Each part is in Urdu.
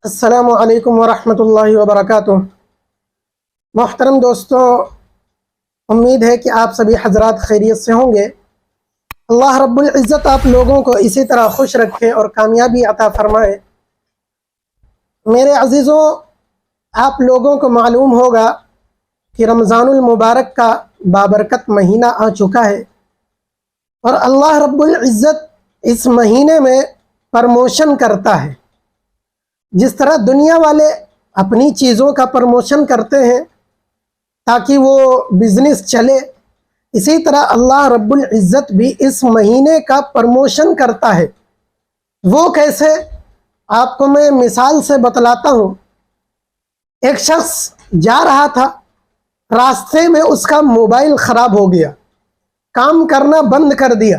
السلام علیکم ورحمۃ اللہ وبرکاتہ۔ محترم دوستوں، امید ہے کہ آپ سبھی حضرات خیریت سے ہوں گے۔ اللہ رب العزت آپ لوگوں کو اسی طرح خوش رکھے اور کامیابی عطا فرمائے۔ میرے عزیزوں، آپ لوگوں کو معلوم ہوگا کہ رمضان المبارک کا بابرکت مہینہ آ چکا ہے، اور اللہ رب العزت اس مہینے میں پرموشن کرتا ہے۔ جس طرح دنیا والے اپنی چیزوں کا پرموشن کرتے ہیں تاکہ وہ بزنس چلے، اسی طرح اللہ رب العزت بھی اس مہینے کا پرموشن کرتا ہے۔ وہ کیسے؟ آپ کو میں مثال سے بتلاتا ہوں۔ ایک شخص جا رہا تھا، راستے میں اس کا موبائل خراب ہو گیا، کام کرنا بند کر دیا۔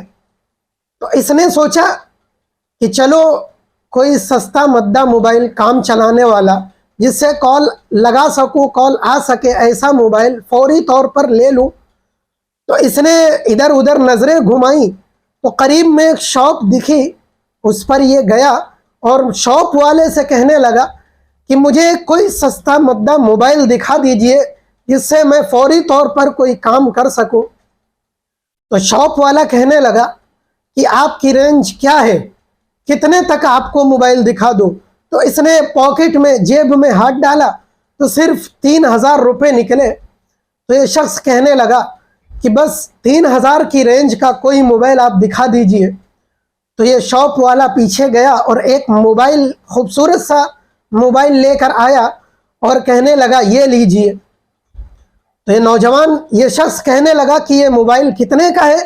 تو اس نے سوچا کہ چلو کوئی سستا مدہ موبائل، کام چلانے والا، جس سے کال لگا سکوں، کال آ سکے، ایسا موبائل فوری طور پر لے لوں۔ تو اس نے ادھر ادھر نظریں گھمائیں تو قریب میں ایک شاپ دکھی، اس پر یہ گیا اور شاپ والے سے کہنے لگا کہ مجھے کوئی سستا مدہ موبائل دکھا دیجئے جس سے میں فوری طور پر کوئی کام کر سکوں۔ تو شاپ والا کہنے لگا کہ آپ کی رینج کیا ہے، کتنے تک آپ کو موبائل دکھا دوں؟ تو اس نے پاکٹ میں، جیب میں ہاتھ ڈالا تو صرف 3000 روپے نکلے۔ تو یہ شخص کہنے لگا کہ بس 3000 کی رینج کا کوئی موبائل آپ دکھا دیجئے۔ تو یہ شاپ والا پیچھے گیا اور ایک موبائل، خوبصورت سا موبائل لے کر آیا اور کہنے لگا یہ لیجئے۔ تو یہ نوجوان، یہ شخص کہنے لگا کہ یہ موبائل کتنے کا ہے؟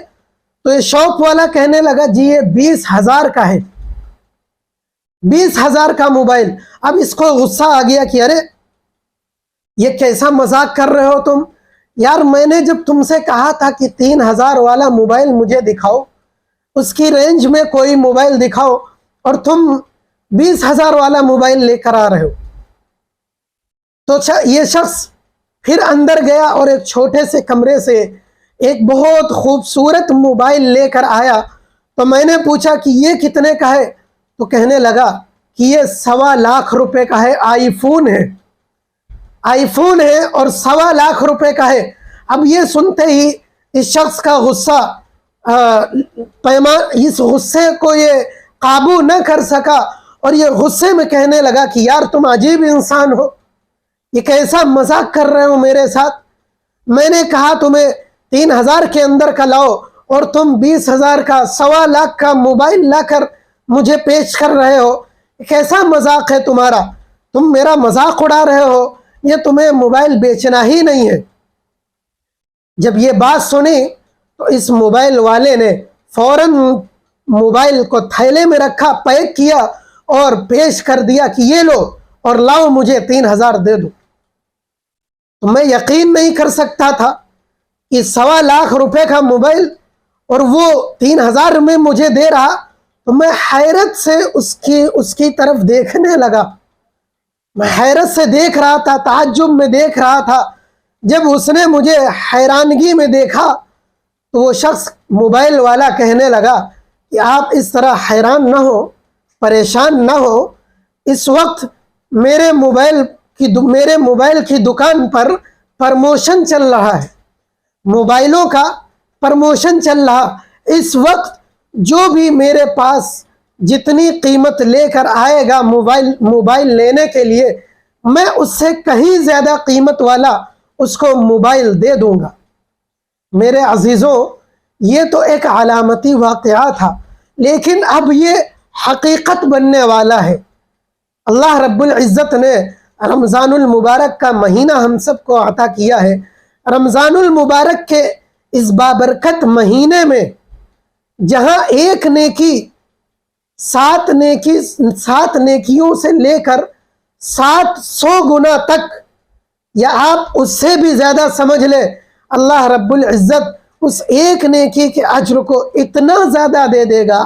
تو یہ شاپ والا کہنے لگا جی یہ 20,000 کا ہے۔ 20,000 کا موبائل۔ اب اس کو غصہ آ گیا کہ ارے یہ کیسا مذاق کر رہے ہو تم؟ یار میں نے جب تم سے کہا تھا کہ 3000 والا موبائل مجھے دکھاؤ، اس کی رینج میں کوئی موبائل دکھاؤ، اور تم 20,000 والا موبائل لے کر آ رہے ہو۔ تو یہ شخص پھر اندر گیا اور ایک چھوٹے سے کمرے سے ایک بہت خوبصورت موبائل لے کر آیا۔ تو میں نے پوچھا کہ یہ کتنے کا ہے؟ تو کہنے لگا کہ یہ 1.25 لاکھ روپے کا ہے، آئی فون ہے، آئی فون ہے اور 1.25 لاکھ روپے کا ہے۔ اب یہ سنتے ہی اس شخص کا غصہ، اس غصے کو یہ قابو نہ کر سکا، اور یہ غصے میں کہنے لگا کہ یار تم عجیب انسان ہو، یہ کیسا مذاق کر رہے ہو میرے ساتھ؟ میں نے کہا تمہیں 3000 کے اندر کا لاؤ اور تم 20,000 کا، 1.25 لاکھ کا موبائل لا کر مجھے پیش کر رہے ہو۔ کیسا مذاق ہے تمہارا؟ تم میرا مذاق اڑا رہے ہو، یہ تمہیں موبائل بیچنا ہی نہیں ہے۔ جب یہ بات سنی تو اس موبائل والے نے فوراً موبائل کو تھیلے میں رکھا، پیک کیا اور پیش کر دیا کہ یہ لو اور لاؤ مجھے 3000 دے دو۔ تو میں یقین نہیں کر سکتا تھا کہ 1.25 لاکھ روپے کا موبائل اور وہ 3000 میں مجھے دے رہا۔ تو میں حیرت سے اس کی طرف دیکھنے لگا، میں حیرت سے دیکھ رہا تھا، تعجب میں دیکھ رہا تھا۔ جب اس نے مجھے حیرانگی میں دیکھا تو وہ شخص، موبائل والا، کہنے لگا کہ آپ اس طرح حیران نہ ہو، پریشان نہ ہو، اس وقت میرے موبائل کی دکان پر پرموشن چل رہا ہے، موبائلوں کا پرموشن چل رہا۔ اس وقت جو بھی میرے پاس جتنی قیمت لے کر آئے گا موبائل لینے کے لیے، میں اس سے کہیں زیادہ قیمت والا اس کو موبائل دے دوں گا۔ میرے عزیزوں، یہ تو ایک علامتی واقعہ تھا، لیکن اب یہ حقیقت بننے والا ہے۔ اللہ رب العزت نے رمضان المبارک کا مہینہ ہم سب کو عطا کیا ہے۔ رمضان المبارک کے اس بابرکت مہینے میں جہاں ایک نیکی 7 نیکیوں سے لے کر 700 گنا تک، یا آپ اس سے بھی زیادہ سمجھ لیں، اللہ رب العزت اس ایک نیکی کے اجر کو اتنا زیادہ دے دے گا،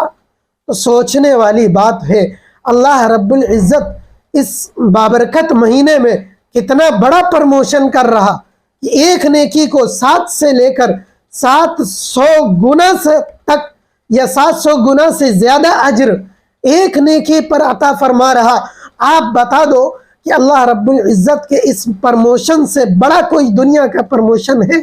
تو سوچنے والی بات ہے۔ اللہ رب العزت اس بابرکت مہینے میں کتنا بڑا پرموشن کر رہا کہ ایک نیکی کو 7 سے لے کر 700 گنا سے تک، یا 700 گنا سے زیادہ اجر ایک نیکی پر عطا فرما رہا۔ آپ بتا دو کہ اللہ رب العزت کے اس پرموشن سے بڑا کوئی دنیا کا پرموشن ہے؟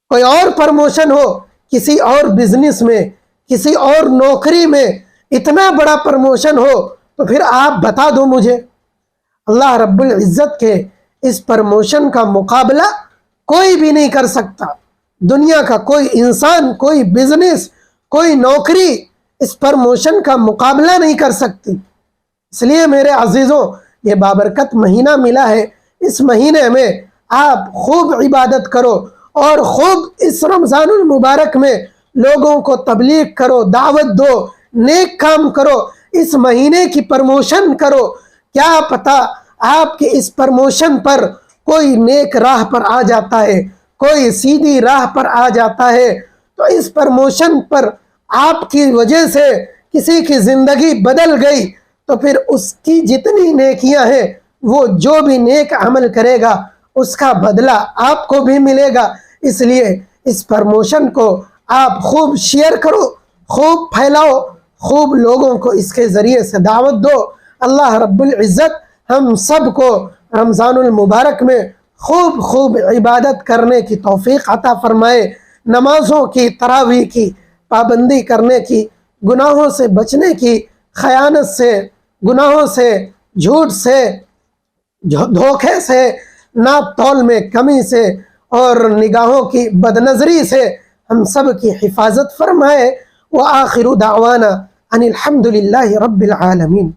کوئی اور پرموشن ہو کسی اور بزنس میں، کسی اور نوکری میں، اتنا بڑا پرموشن ہو تو پھر آپ بتا دو مجھے۔ اللہ رب العزت کے اس پرموشن کا مقابلہ کوئی بھی نہیں کر سکتا۔ دنیا کا کوئی انسان، کوئی بزنس، کوئی نوکری اس پرموشن کا مقابلہ نہیں کر سکتی۔ اس لیے میرے عزیزوں، یہ بابرکت مہینہ ملا ہے، اس مہینے میں آپ خوب عبادت کرو اور خوب اس رمضان المبارک میں لوگوں کو تبلیغ کرو، دعوت دو، نیک کام کرو، اس مہینے کی پرموشن کرو۔ کیا پتہ آپ کے اس پرموشن پر کوئی نیک راہ پر آ جاتا ہے، کوئی سیدھی راہ پر آ جاتا ہے، تو اس پرموشن پر آپ کی وجہ سے کسی کی زندگی بدل گئی تو پھر اس کی جتنی نیکیاں ہیں، وہ جو بھی نیک عمل کرے گا اس کا بدلہ آپ کو بھی ملے گا۔ اس لیے اس پرموشن کو آپ خوب شیئر کرو، خوب پھیلاؤ، خوب لوگوں کو اس کے ذریعے سے دعوت دو۔ اللہ رب العزت ہم سب کو رمضان المبارک میں خوب خوب عبادت کرنے کی توفیق عطا فرمائے، نمازوں کی، تراویح کی پابندی کرنے کی، گناہوں سے بچنے کی، خیانت سے، گناہوں سے، جھوٹ سے، دھوکے سے، ناپ تول میں کمی سے اور نگاہوں کی بدنظری سے ہم سب کی حفاظت فرمائے۔ وآخر دعوانا ان الحمد للہ رب العالمین۔